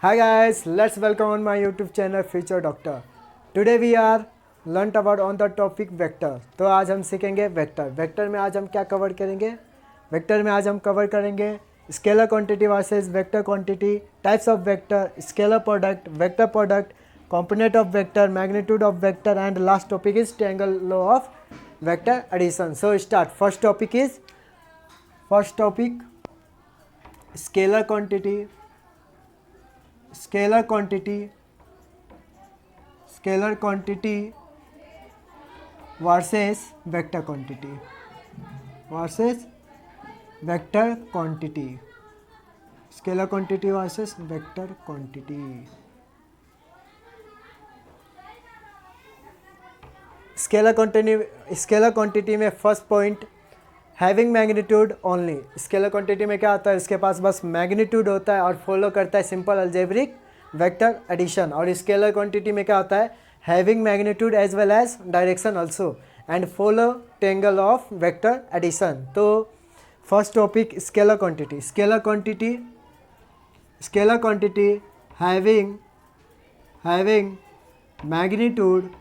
Hi guys, let's welcome on my YouTube channel Future Doctor. Today we are learnt about on the topic vector. तो आज हम सीखेंगे vector. Vector में आज हम क्या कवर करेंगे? वेक्टर में आज हम कवर करेंगे scalar quantity versus vector quantity, types of vector, scalar product, vector product, component of vector, magnitude of vector, and last topic is triangle law of vector addition. So start. First topic scalar quantity versus vector quantity scalar quantity versus vector quantity. Scalar quantity में first point having magnitude ओनली. Scalar quantity में क्या होता है, इसके पास बस magnitude होता है और फॉलो करता है सिंपल अलजेब्रिक वेक्टर एडिशन. और स्केलर क्वांटिटी में क्या होता है, having magnitude as well as direction also and follow triangle of vector addition. तो first topic scalar quantity having magnitude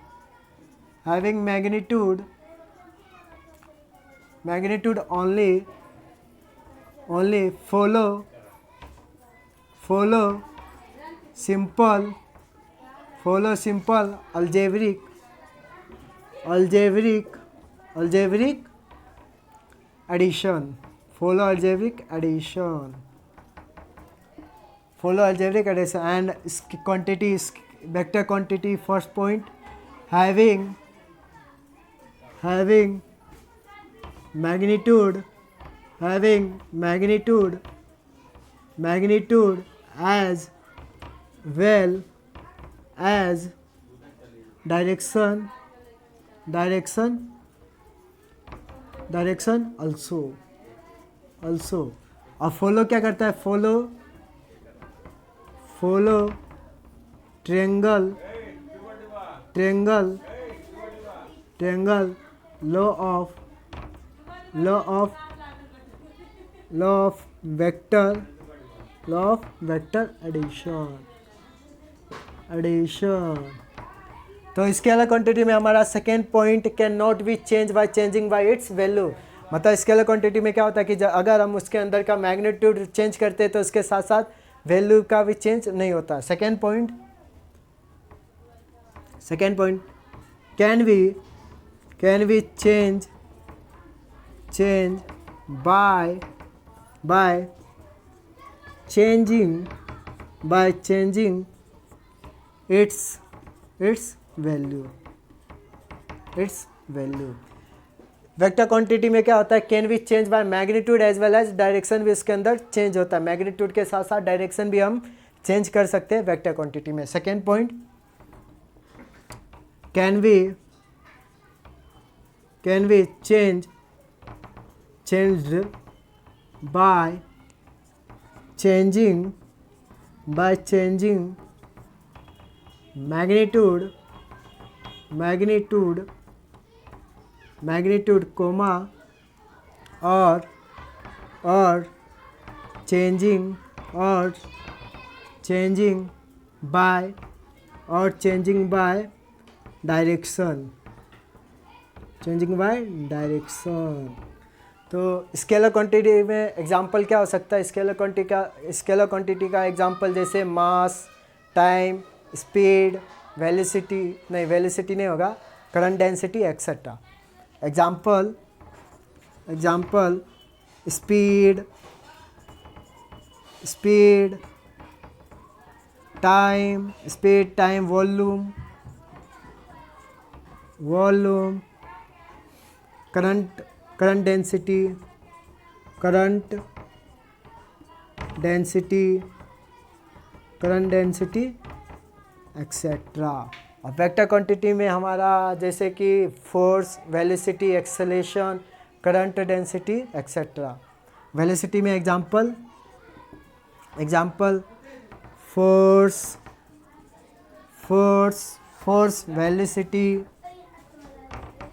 only follow simple algebraic addition. Follow algebraic addition and quantity vector quantity. First point having magnitude as well as direction also. और follow क्या करता है, follow triangle law of vector addition. तो scalar quantity में हमारा second point can not be change by changing bye it's value. मतलब scalar quantity में क्या होता है कि अगर हम उसके अंदर का मैग्नीट्यूड चेंज करते हैं तो उसके साथ साथ वैल्यू का भी चेंज नहीं होता. Second point can we change by changing its value. Vector quantity में क्या होता है, can we change by magnitude as well as direction भी इसके अंदर चेंज होता है. मैग्नीट्यूड के साथ साथ डायरेक्शन भी हम चेंज कर सकते हैं वेक्टर क्वांटिटी में. Second point can we changed by changing magnitude comma or changing by direction. तो स्केलर क्वांटिटी में एग्जांपल क्या हो सकता है, स्केलर क्वांटिटी का एग्जांपल जैसे मास, टाइम, स्पीड, वेलोसिटी नहीं होगा, current density etcetera. Example speed, time, volume, current density etcetera. और वेक्टर क्वांटिटी में हमारा जैसे कि force, velocity, acceleration, current density etcetera. Velocity में example force,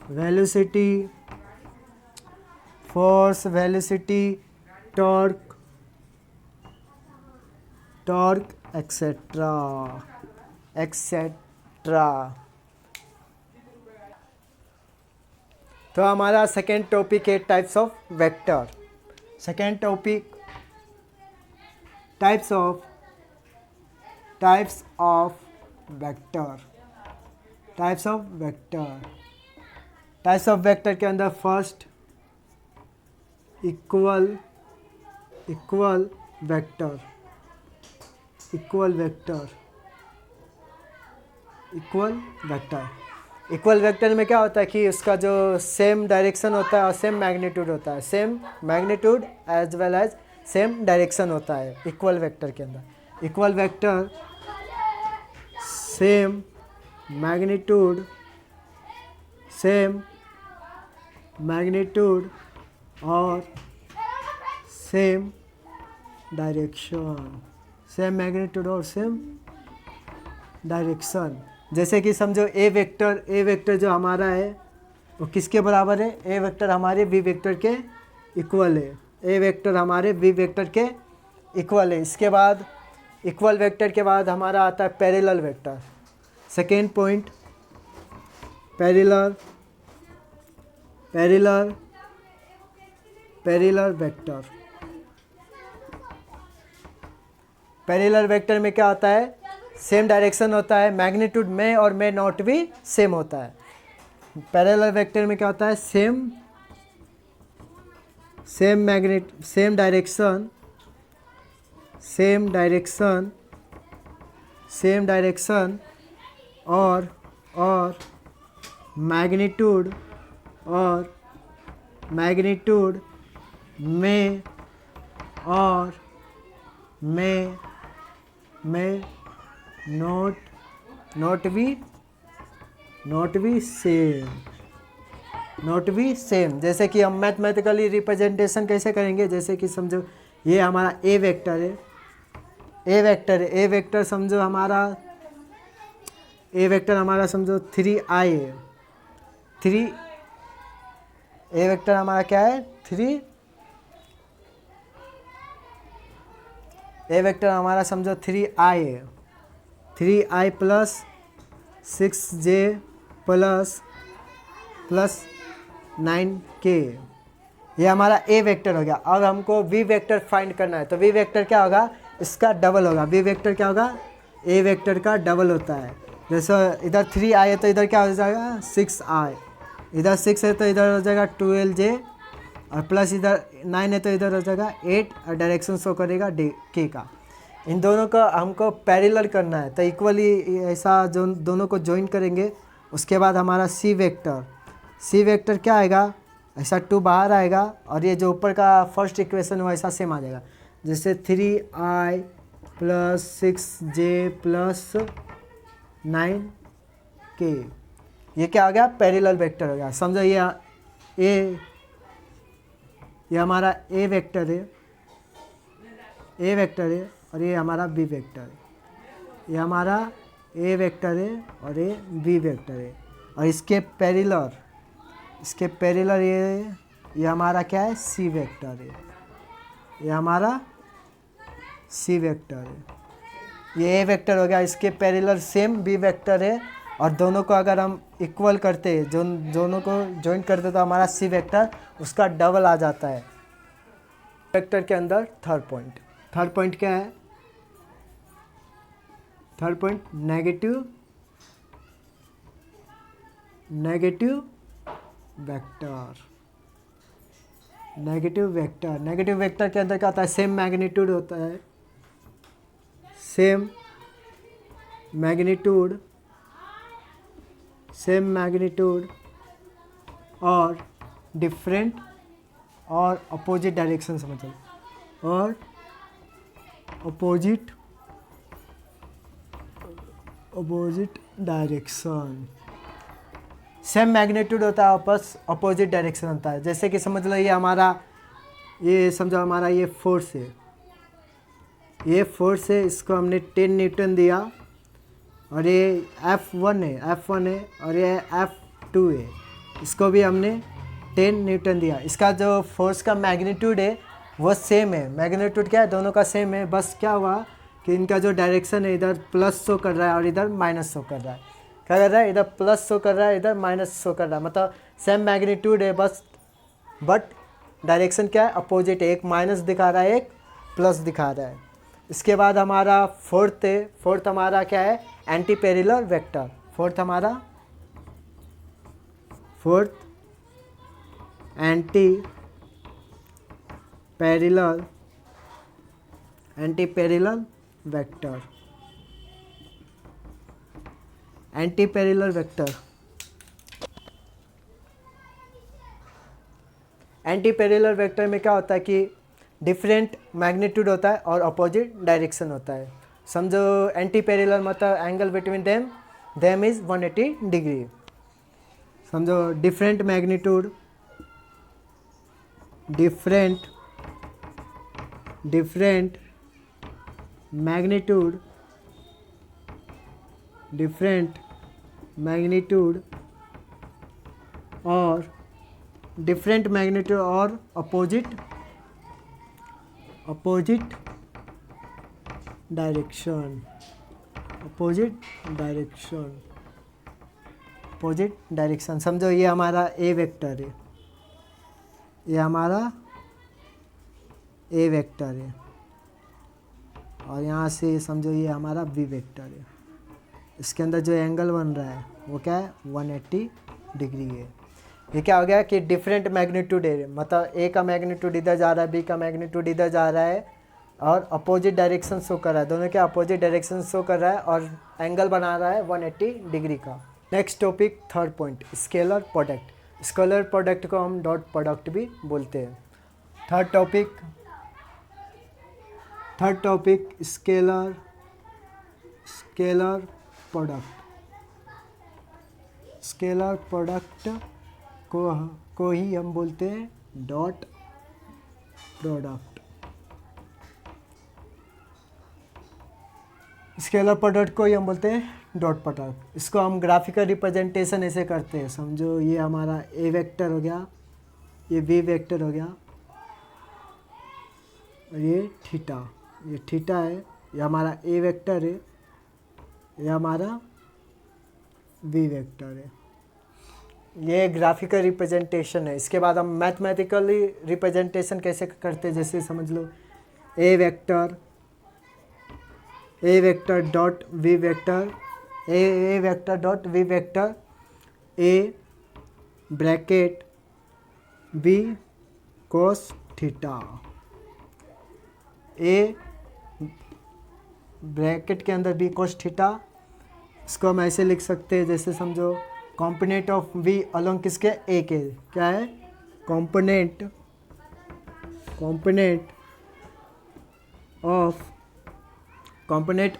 velocity, force, velocity, torque, torque etcetera etcetera. तो हमारा सेकेंड टॉपिक है types of vector. Second topic types of vector. Types of vector. Types of vector के अंदर first equal vector. Equal vector. Equal vector में क्या होता है कि उसका जो सेम डायरेक्शन होता है और सेम मैग्नीट्यूड होता है, same magnitude as well as same direction होता है इक्वल वेक्टर के अंदर। इक्वल वेक्टर सेम मैग्नीट्यूड और सेम डायरेक्शन। सेम मैग्नीट्यूड और सेम डायरेक्शन। जैसे कि समझो ए वेक्टर जो हमारा है वो किसके बराबर है? ए वेक्टर हमारे बी वेक्टर के इक्वल है। ए वेक्टर हमारे बी वेक्टर के इक्वल है। इसके बाद इक्वल वेक्टर के बाद हमारा आता है parallel vector. Second point parallel vector. Parallel vector में क्या होता है? सेम डायरेक्शन होता है, मैग्नीट्यूड में और में नॉट भी सेम होता है। पैरेलल वेक्टर में क्या होता है? सेम डायरेक्शन और मैग्नीट्यूड में और में नॉट बी सेम। जैसे कि हम मैथमेटिकली रिप्रेजेंटेशन कैसे करेंगे? जैसे कि समझो ये हमारा ए वेक्टर है। ए वेक्टर समझो हमारा समझो 3i है। ए वेक्टर हमारा क्या है? 3। ए वेक्टर हमारा समझो 3i है। 3i plus 6j plus 9k, ये हमारा ए वेक्टर हो गया। अब हमको वी वेक्टर फाइंड करना है, तो वी वेक्टर क्या होगा? इसका डबल होगा। वी वेक्टर क्या होगा? ए वेक्टर का डबल होता है। जैसे इधर 3i है तो इधर क्या हो जाएगा? 6i। इधर 6 है तो इधर हो जाएगा 12j और प्लस इधर 9 है तो इधर हो जाएगा 8 और डायरेक्शन शो करेगा k का। इन दोनों का हमको पैरेलल करना है, तो इक्वली ऐसा जो दोनों को ज्वाइन करेंगे। उसके बाद हमारा सी वेक्टर क्या आएगा? ऐसा 2 बाहर आएगा और ये जो ऊपर का फर्स्ट इक्वेशन वो ऐसा सेम आ जाएगा। जैसे 3i plus 6j plus 9k, ये क्या हो गया? पैरेलल वेक्टर हो गया। समझो ये हमारा ए वेक्टर है और ये हमारा बी वेक्टर है। ये हमारा ए वेक्टर है और ये बी वेक्टर है और इसके पैरेलल ये हमारा क्या है? सी वेक्टर है। ये हमारा सी वेक्टर है। ये ए वेक्टर हो गया, इसके पैरेलल सेम बी वेक्टर है और दोनों को अगर हम इक्वल करते हैं, दोनों को ज्वाइन करते तो हमारा सी वेक्टर उसका डबल आ जाता है। वेक्टर के अंदर थर्ड पॉइंट क्या है? Third point negative vector. Negative vector के अंदर क्या होता है? सेम मैग्नीट्यूड होता है, सेम मैग्नीट्यूड और डिफरेंट और अपोजिट डायरेक्शन से मतलब, और अपोजिट डायरेक्शन। सेम मैग्नीट्यूड होता है, आपस अपोजिट डायरेक्शन होता है। जैसे कि समझ लो ये समझो हमारा ये फोर्स है, इसको हमने 10 न्यूटन दिया और ये F1 है और ये F2 है, इसको भी हमने 10 न्यूटन दिया। इसका जो फोर्स का मैग्नीट्यूड है वो सेम है। मैग्नीट्यूड क्या है? दोनों का सेम है, बस क्या हुआ कि इनका जो डायरेक्शन है इधर प्लस शो कर रहा है और इधर माइनस शो कर रहा है। क्या कर रहा है, इधर प्लस शो कर रहा है, इधर माइनस शो कर रहा है, मतलब सेम मैग्नीट्यूड है बस, बट डायरेक्शन क्या है, अपोजिट है। एक माइनस दिखा रहा है, एक प्लस दिखा रहा है। इसके बाद हमारा फोर्थ है, फोर्थ हमारा क्या है, anti parallel vector. Fourth anti parallel vector. Anti parallel vector, anti parallel vector में क्या होता है कि डिफरेंट मैग्नीट्यूड होता है और अपोजिट डायरेक्शन होता है। समझो एंटी पैरेलल मतलब angle between them is 180 degree. समझो डिफरेंट मैग्नीट्यूड और अपोजिट डायरेक्शन। समझो ये हमारा ए वेक्टर है, ये हमारा ए वेक्टर है, और यहाँ से समझो ये हमारा बी वेक्टर है। इसके अंदर जो एंगल बन रहा है वो क्या है, 180 डिग्री है। ये क्या हो गया कि डिफरेंट मैग्नीट्यूड है, मतलब ए का मैग्नीट्यूड इधर जा रहा है, बी का मैग्नीट्यूड इधर जा रहा है, और अपोजिट डायरेक्शन शो कर रहा है, दोनों के अपोजिट डायरेक्शन शो कर रहा है और एंगल बना रहा है 180 डिग्री का। Next topic, third point, scalar product. Scalar product को हम डॉट प्रोडक्ट भी बोलते हैं। थर्ड टॉपिक स्केलर प्रोडक्ट को ही हम बोलते हैं डॉट प्रोडक्ट। स्केलर प्रोडक्ट को ही हम बोलते हैं डॉट प्रोडक्ट। इसको हम ग्राफिकल रिप्रेजेंटेशन ऐसे करते हैं। समझो ये हमारा ए वेक्टर हो गया, ये बी वेक्टर हो गया, और ये थीटा है, ये हमारा ए वेक्टर है, ये हमारा बी वेक्टर है। ये ग्राफिकल रिप्रेजेंटेशन है। इसके बाद हम मैथमेटिकली रिप्रेजेंटेशन कैसे करते हैं, जैसे समझ लो A vector dot we vector, A vector dot we vector, A bracket B cos theta, A bracket के अंदर बी कोस थीटा। इसको हम ऐसे लिख सकते हैं, जैसे समझो कॉम्पोनेंट ऑफ वी अलोंग किसके, ए के, क्या है, कॉम्पोनेंट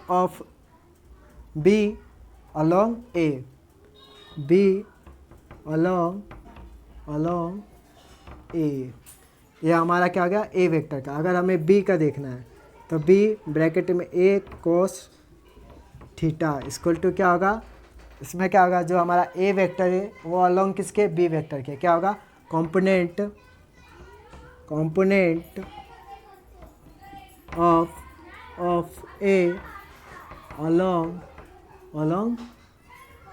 ऑफ बी अलोंग ए, ये हमारा क्या हो गया, ए वेक्टर का। अगर हमें बी का देखना है तो बी ब्रैकेट में ए कोस थीटा इक्वल टू क्या होगा, इसमें क्या होगा, जो हमारा ए वेक्टर है वो अलोंग किसके, बी वेक्टर के, क्या होगा, component of A along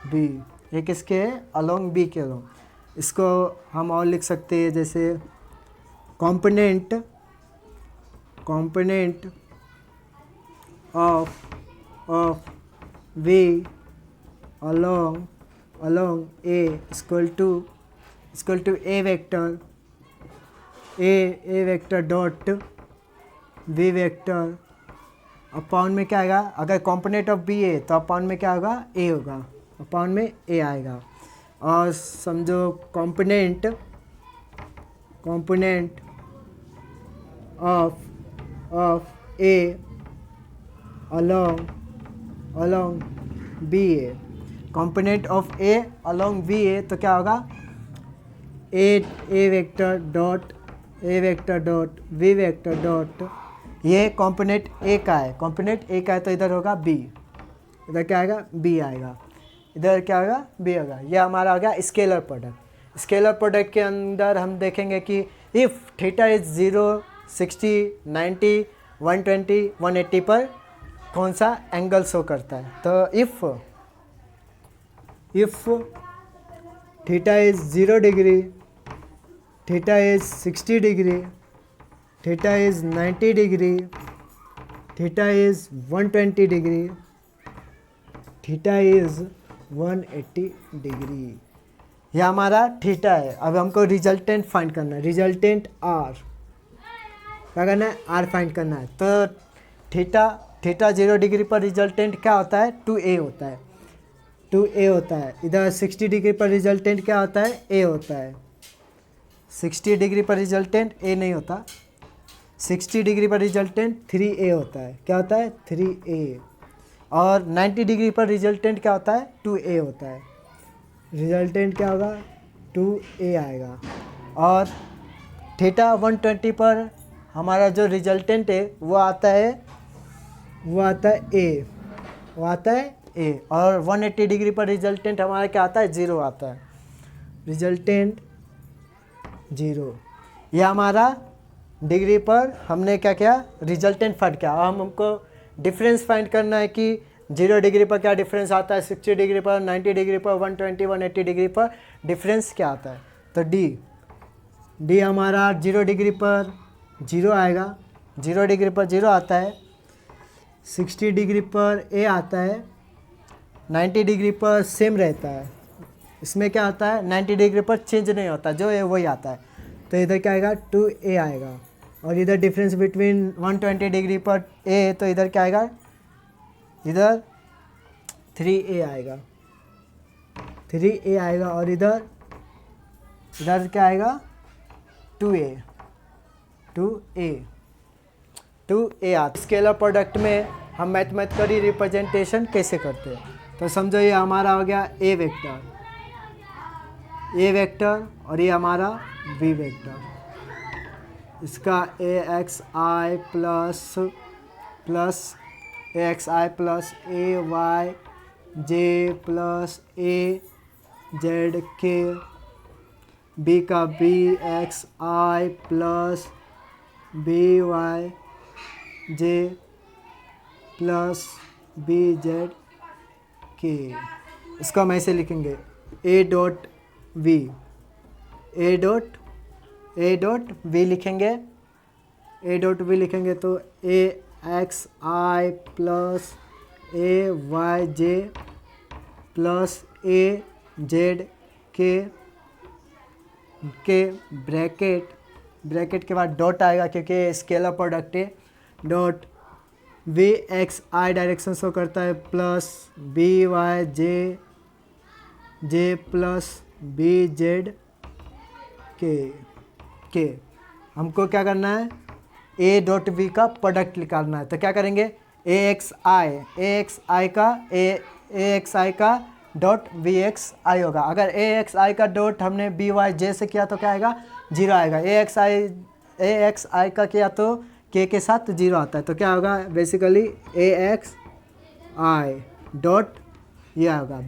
b, ये किसके है, अलोंग बी के अलोंग। इसको हम और लिख सकते हैं, जैसे component of v along a equal to a vector dot we vector upon में क्या आएगा, अगर कॉम्पोनेंट ऑफ बी है तो अपॉन में क्या होगा, ए होगा, अपॉन में ए आएगा। और समझो component of A along B A, component of A along B A, तो क्या होगा, A vector dot we vector dot, ये कॉम्पोनेंट ए का है, तो इधर होगा बी, इधर क्या आएगा, बी आएगा, इधर क्या होगा, बी होगा। ये हमारा हो गया स्केलर प्रोडक्ट। स्केलर प्रोडक्ट के अंदर हम देखेंगे कि इफ़ थीटा इज 0, 60, 90, 120, 180 पर कौन सा एंगल शो करता है। तो if theta is 0 degree, theta is 60 degree, theta is 90 degree, theta is 120 degree, theta is 180 degree. यह हमारा थीटा है। अब हमको रिजल्टेंट फाइंड करना है। रिजल्टेंट आर क्या करना है, आर फाइंड करना है। तो थीटा 0 डिग्री पर रिजल्टेंट क्या होता है, 2a होता है, 2a होता है। इधर 60 डिग्री पर रिजल्टेंट क्या होता है, a होता है। 60 डिग्री पर रिजल्टेंट a नहीं होता, 60 डिग्री पर रिजल्टेंट 3a होता है। क्या होता है, 3a। और 90 डिग्री पर रिजल्टेंट क्या होता है, 2a होता है। रिजल्टेंट क्या होगा, 2a आएगा। और थीटा 120 पर हमारा जो रिजल्टेंट है वो आता है a, वो आता है a। और 180 डिग्री पर रिजल्टेंट हमारा क्या आता है, 0 आता है। रिजल्टेंट 0। यह हमारा डिग्री पर हमने क्या किया, रिजल्टेंट फाइंड किया। अब हमको डिफरेंस फाइंड करना है कि 0 डिग्री पर क्या डिफरेंस आता है, 60 डिग्री पर, 90 डिग्री पर, 120, 180 डिग्री पर डिफरेंस क्या आता है। तो डी हमारा 0 डिग्री पर 0 आएगा, 0 डिग्री पर 0 आता है। 60 डिग्री पर a आता है, 90 डिग्री पर सेम रहता है। इसमें क्या आता है, 90 डिग्री पर चेंज नहीं होता, जो है वही आता है। तो इधर क्या आएगा, 2a आएगा। और इधर डिफरेंस बिटवीन 120 डिग्री पर a, तो इधर क्या आएगा, इधर 3a आएगा, 3a आएगा। और इधर क्या आएगा, 2a आता। स्केलर प्रोडक्ट में हम मैथमेटिकली रिप्रेजेंटेशन कैसे करते हैं। तो समझो ये हमारा हो गया a वेक्टर और ये हमारा b वेक्टर। इसका axi plus axi plus ay j plus a z k, b का bxi plus by j plus bz k। इसको हम ऐसे लिखेंगे a डॉट v लिखेंगे, तो axi प्लस ayj प्लस az के ब्रैकेट के बाद डॉट आएगा क्योंकि स्केलर प्रोडक्ट है। Dot v x i direction show करता है प्लस बी वाई जे प्लस बी जेड के। हमको क्या करना है, ए डॉट वी का प्रोडक्ट निकालना है। तो क्या करेंगे, ए एक्स आई का डॉट वी एक्स आई होगा। अगर ए एक्स आई का डॉट हमने बी वाई जे से किया तो क्या आएगा, 0 आएगा। ए एक्स आई का किया तो के साथ 0 आता है। तो क्या होगा, basically A x I dot ये होगा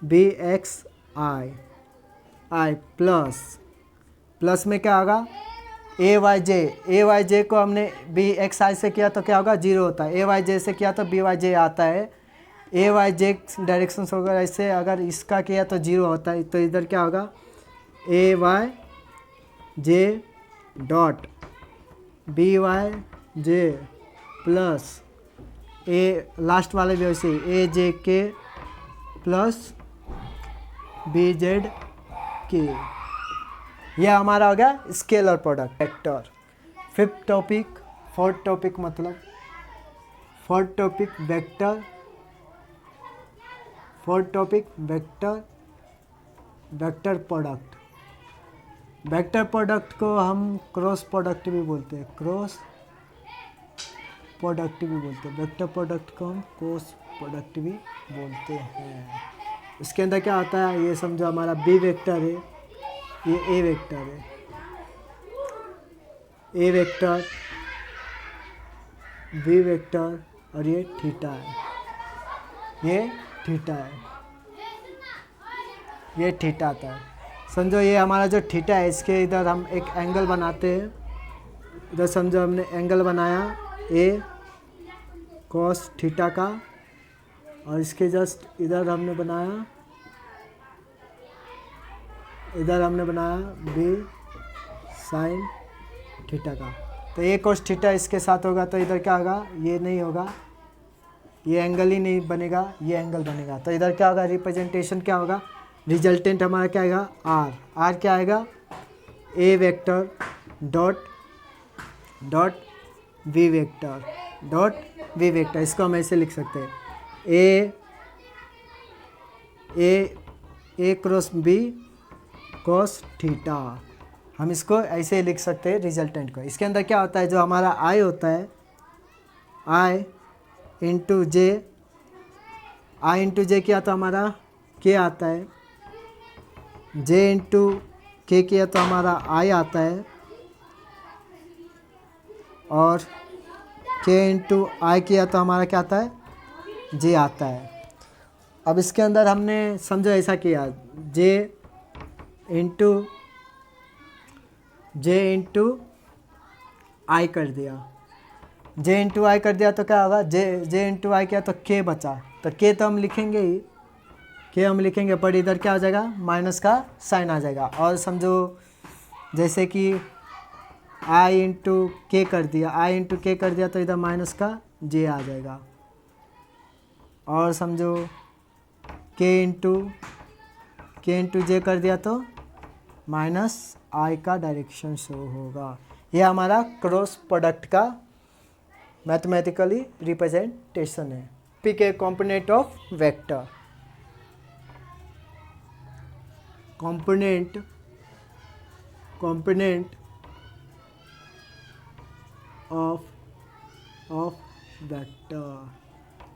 बी एक्स आई प्लस में क्या होगा, ए वाई जे को हमने बी एक्स आई से किया तो क्या होगा, 0 होता है। ए वाई जे से किया तो बी वाई जे आता है। ए वाई जे डायरेक्शन होगा ऐसे, अगर इसका किया तो 0 होता है। तो इधर क्या होगा, A Y J dot B Y J plus A last वाले भी वैसे ए जे के प्लस बी जेड के। यह हमारा हो गया scalar product vector. Fourth topic vector product. Vector product को हम क्रॉस प्रोडक्ट भी बोलते हैं, वेक्टर प्रोडक्ट को हम क्रॉस प्रोडक्ट भी बोलते हैं। इसके अंदर क्या आता है, ये समझो हमारा बी वेक्टर है, ये ए वेक्टर, बी वेक्टर और ये थीटा है, ये थीटा आता है। समझो ये हमारा जो थीटा है, इसके इधर हम एक एंगल बनाते हैं। इधर समझो हमने एंगल बनाया ए, कॉस थीटा का, और इसके जस्ट इधर हमने बनाया बी साइन थीटा का। तो ये कोस थीटा इसके साथ होगा तो इधर क्या होगा, ये नहीं होगा, ये एंगल ही नहीं बनेगा, ये एंगल बनेगा। तो इधर क्या होगा, रिप्रेजेंटेशन क्या होगा, रिजल्टेंट हमारा क्या आएगा, आर क्या आएगा, ए वेक्टर डॉट वी वेक्टर। इसको हम ऐसे लिख सकते हैं, ए क्रॉस बी कॉस थीटा। हम इसको ऐसे लिख सकते हैं रिजल्टेंट को। इसके अंदर क्या होता है, जो हमारा आई होता है, आई इंटू जे किया तो हमारा के आता है, जे इंटू के किया तो हमारा आई आता है, और के इंटू आई किया तो हमारा क्या आता है, जे आता है। अब इसके अंदर हमने समझो ऐसा किया, जे इंटू आई कर दिया, तो क्या होगा, जे इंटू आई किया तो के बचा, तो के तो हम लिखेंगे ही, पर इधर क्या हो जाएगा, माइनस का साइन आ जाएगा। और समझो जैसे कि आई इंटू के कर दिया तो इधर माइनस का जे आ जाएगा। और समझो के इंटू जे कर दिया तो माइनस आई का डायरेक्शन शो होगा। ये हमारा क्रॉस प्रोडक्ट का मैथमेटिकली रिप्रेजेंटेशन है। Pick a component of vector,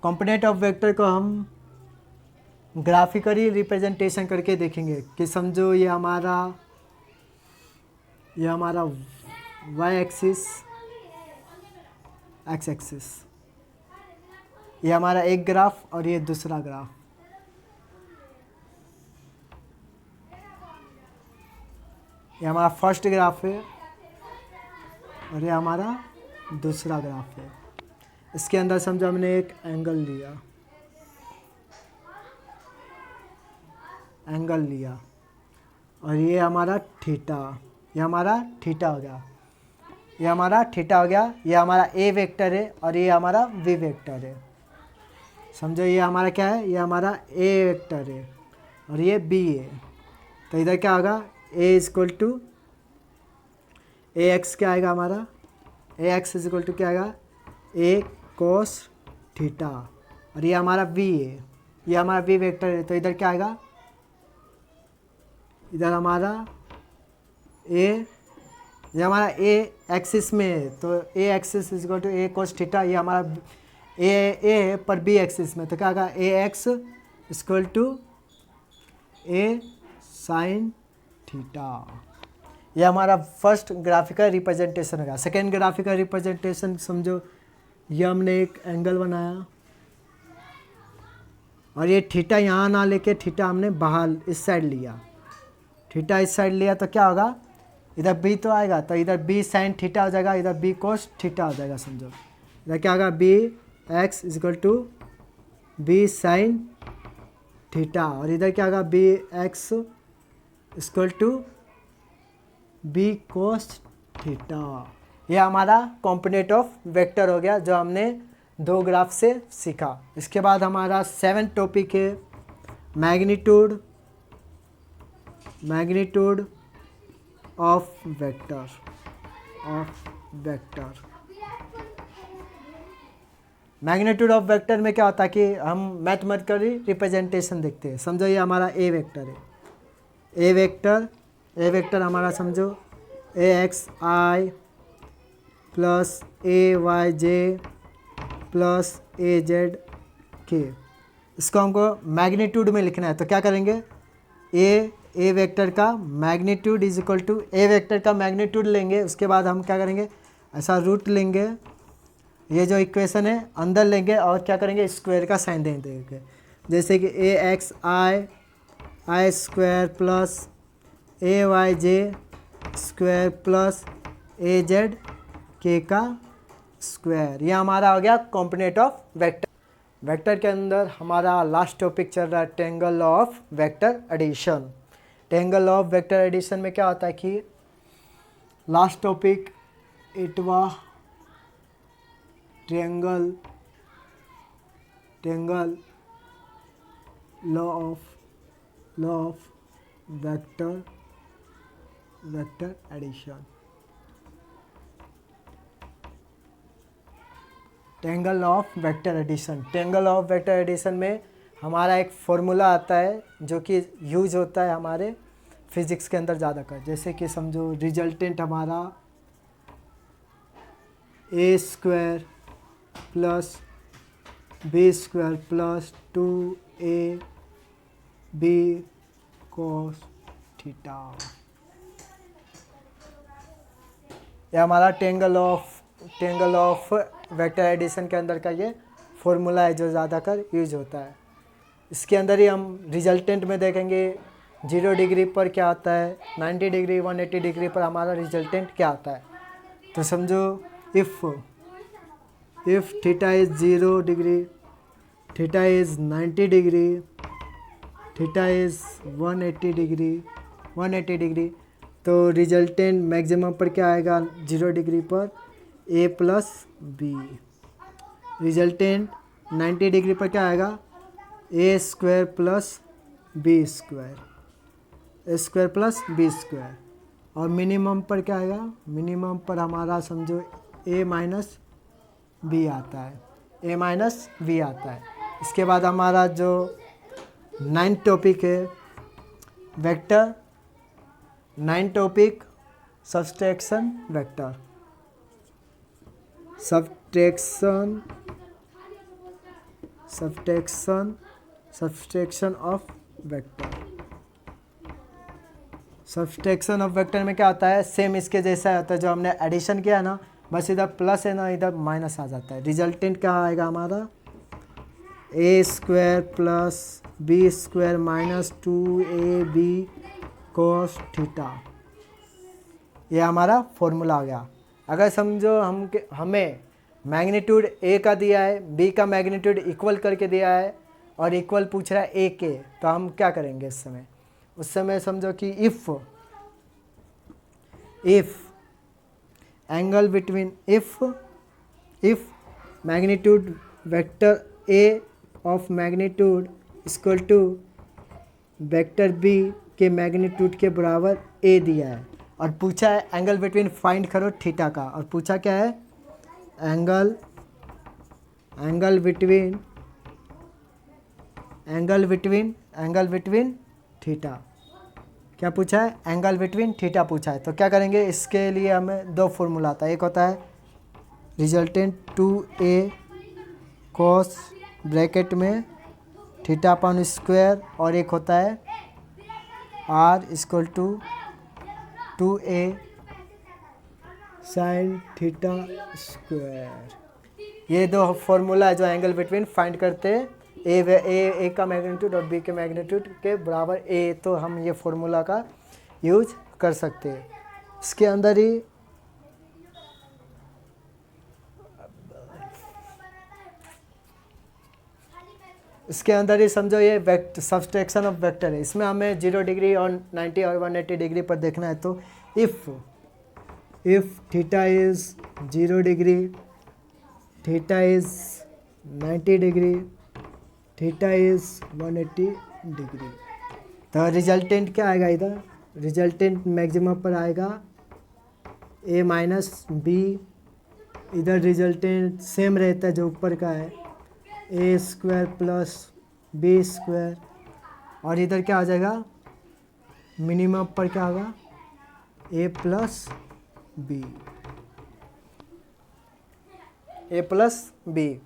component of vector को हम ग्राफिकली रिप्रेजेंटेशन करके देखेंगे कि समझो ये हमारा वाई एक्सिस, एक्स एक्सिस, ये हमारा एक ग्राफ और ये दूसरा ग्राफ। ये हमारा फर्स्ट ग्राफ है और ये हमारा दूसरा ग्राफ है। इसके अंदर समझो हमने एक एंगल लिया और ये हमारा थीटा, ये हमारा थीटा हो गया, ये हमारा ए वेक्टर है और ये हमारा वी वेक्टर है। समझो ये हमारा क्या है, ये हमारा ए वेक्टर है और ये बी है। तो इधर क्या होगा, ए इक्वल टू ए एक्स, क्या आएगा हमारा, ए एक्स इक्वल टू क्या आएगा, ए कोस थीटा, और ये हमारा वी है, ये हमारा वी वेक्टर है। तो इधर क्या आएगा, इधर हमारा ये हमारा ए एक्सिस में है, तो A axis equal to A cos theta, ये हमारा ए है पर बी एक्सिस में, तो क्या होगा, A x equal to A sine theta. ये हमारा फर्स्ट ग्राफिकल रिप्रेजेंटेशन होगा। सेकेंड ग्राफिकल रिप्रेजेंटेशन समझो ये हमने एक एंगल बनाया और ये थीटा यहाँ ना लेके थीटा हमने बाहर इस साइड लिया, थीटा इस साइड लिया, तो क्या होगा, इधर बी तो आएगा, तो इधर बी साइन थीटा हो जाएगा, इधर बी कोस थीटा हो जाएगा। समझो इधर क्या होगा, b x equal to b sine theta, और इधर क्या होगा, b x equal to b cos theta. ये हमारा कंपोनेंट ऑफ वेक्टर हो गया जो हमने दो ग्राफ से सीखा। इसके बाद हमारा 7th टॉपिक है magnitude of vector. Magnitude of vector में क्या होता है कि हम मैथमेटिकली रिप्रेजेंटेशन देखते हैं। समझो ये हमारा ए वेक्टर है, ए वेक्टर हमारा समझो ए एक्स आई प्लस ए वाई जे प्लस ए जेड के, इसको हमको मैग्नीट्यूड में लिखना है। तो क्या करेंगे, ए वेक्टर का magnitude is equal to a vector का मैग्नीट्यूड लेंगे, उसके बाद हम क्या करेंगे, ऐसा रूट लेंगे, ये जो इक्वेशन है अंदर लेंगे और क्या करेंगे, स्क्वायर का साइन दे देंगे। जैसे कि ए एक्स आई स्क्वायर प्लस ए वाई जे स्क्वायर प्लस ए जेड के का स्क्वायर। ये हमारा हो गया कॉम्पोनेंट ऑफ वेक्टर। वेक्टर के अंदर हमारा लास्ट टॉपिक चल रहा है triangle law of vector addition. Triangle law of vector addition में क्या होता है कि last topic it was triangle law of vector addition. Triangle law of vector addition. Triangle law of vector addition में हमारा एक फॉर्मूला आता है जो कि यूज होता है हमारे फिजिक्स के अंदर ज़्यादा कर। जैसे कि समझो रिजल्टेंट हमारा A square plus B square plus 2ab cos theta. ये हमारा ट्रायंगल ऑफ वेक्टर एडिशन के अंदर का ये फॉर्मूला है जो ज़्यादातर यूज होता है। इसके अंदर ही हम रिजल्टेंट में देखेंगे 0 डिग्री पर क्या आता है, 90 डिग्री 180 डिग्री पर हमारा रिजल्टेंट क्या आता है। तो समझो if theta is 0 degree, theta is 90 degree, theta is 180 degree, तो रिजल्टेंट मैक्सिमम पर क्या आएगा 0 डिग्री पर a plus b. Resultant 90 degree पर क्या आएगा a square plus B square plus B square. और मिनिमम पर क्या आएगा, मिनिमम पर हमारा समझो a माइनस बी आता है। इसके बाद हमारा जो 9th टॉपिक है vector, 9th topic subtraction vector. Subtraction of vector. Subtraction of vector में क्या होता है, सेम इसके जैसा होता है जो हमने एडिशन किया ना, बस इधर प्लस है ना इधर माइनस आ जाता है। रिजल्टेंट क्या आएगा हमारा A square plus B square minus 2ab cos theta. ये हमारा फॉर्मूला आ गया। अगर समझो हमें मैग्नीट्यूड ए का दिया है, बी का मैग्नीट्यूड इक्वल करके दिया है और इक्वल पूछ रहा है ए के, तो हम क्या करेंगे उस समय समझो कि if angle between if magnitude vector a of magnitude equal to vector b के मैग्नीट्यूड के बराबर ए दिया है और पूछा है एंगल बिटवीन फाइंड करो थीटा का। और पूछा क्या है एंगल बिटवीन थीटा। क्या पूछा है एंगल बिटवीन थीटा पूछा है। तो क्या करेंगे, इसके लिए हमें दो फॉर्मूला आता है। एक होता है रिजल्टेंट 2a cos ब्रैकेट में थीटा अपॉन स्क्वायर और एक होता है r equal to 2a sin theta square. ये दो फॉर्मूला है जो एंगल बिटवीन फाइंड करते हैं ए का मैग्नीट्यूड और बी के मैग्नीट्यूड के बराबर ए। तो हम ये फॉर्मूला का यूज कर सकते हैं। इसके अंदर ही समझो ये सब्सट्रैक्शन ऑफ वेक्टर है। इसमें हमें 0 डिग्री और 90 और 180 डिग्री पर देखना है। तो if theta is 0 degree, theta is 90 degree, theta is 180 degree, तो रिजल्टेंट क्या आएगा इधर, रिजल्टेंट मैक्सिमम पर आएगा ए माइनस बी। इधर रिजल्टेंट सेम रहता है जो ऊपर का है ए स्क्वायर प्लस बी स्क्वायर। और इधर क्या आ जाएगा मिनिमम पर क्या होगा ए प्लस बी।